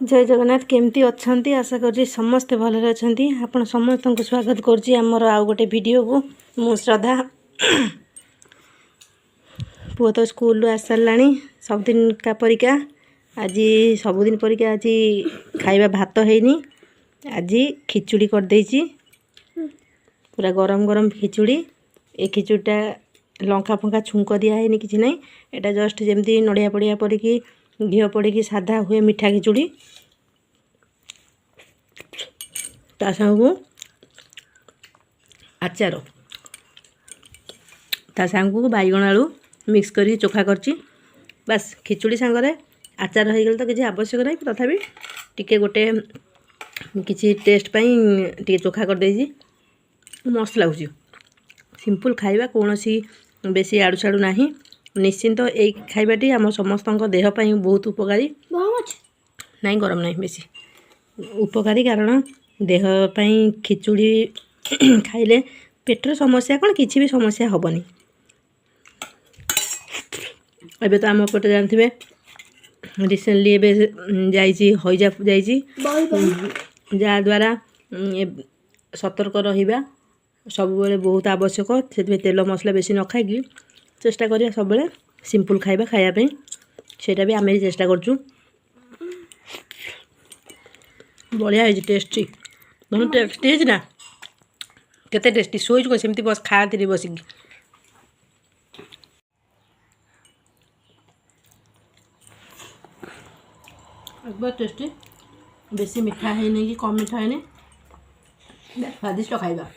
जय जगन्नाथ केमती अच्छी आशा कर समस्ते भलरे अच्छी आपण समस्त को स्वागत करुँची आमर आउ गोटे वीडियो को मु श्रद्धा पुओ तो स्कूल आस सारा सबुदिन का परिका आज सबुदिन परिका आज खाइबा भात हैनी आज खिचुड़ी कर देइची पूरा गरम गरम खिचुड़ी ए खिचुड़ीटा लंका फंका छुंक दिया है कि नहीं एटा जस्ट जमती नड़िया पड़िया पड़ी घी पड़ी साधा हुए मीठा खिचुड़ी ता सांगू आचार ता सांगू बैगण आलू मिक्स करी चोखा करची बस खिचुड़ी सांगरे आचार हो गल तो किसी आवश्यक नहीं तथापि टिके गोटे किसी टेस्ट टे चोखा कर देजी मस्त लगुच सिंपल खाइबा कौन सी बेसी आड़ू साड़ू ना निश्चिंत यही खाइबाटी आम समस्त देहपाई बहुत उपकारी नहीं गरम नहीं बेसी उपकारी कारण देहपाई खिचुड़ी खाइले पेटर समस्या कौन किसी भी समस्या हेनी एबे तो आम पटे जानते रिसेंटली एवं हईजा जद्वारा सतर्क रहा सब बहुत आवश्यक से तेल मसला बेसी न खाई चेष्टा करिया सब सिंपल खाइबा खायापी सेटा भी आम चेष्टा करचु बढ़िया है टेस्टी बहुत टेस्टी है ना केते टेस्टी सोच को सेमती बस खाती बसिक बहुत टेस्टी बेसी मीठा है नहीं कि कम मीठा है नहीं स्वादिष्ट खाइबा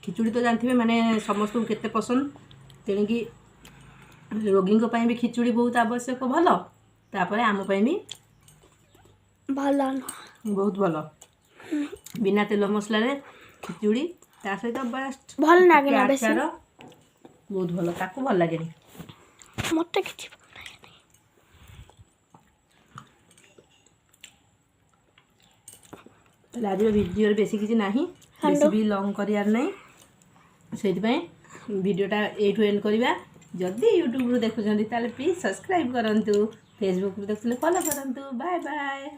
खिचुड़ी तो जानते माने समस्त को केते पसंद तेणुकि रोगी भी खिचुड़ी बहुत आवश्यक भल तापर आम भी भल बहुत भल बिना तेल मसला खिचुड़ी ता सहित बेस्ट भल लागे ना बेसी बहुत भल ताको भल लागे मते किछि आज वीडियो बेसी किसी ना बेसी भी लॉन्ग करार नहीं से वीडियोटा एठू एंड करवा जदि यूट्यूब देखुं ताले प्लीज सब्सक्राइब करूँ फेसबुक देखुले फॉलो करूँ बाय बाय।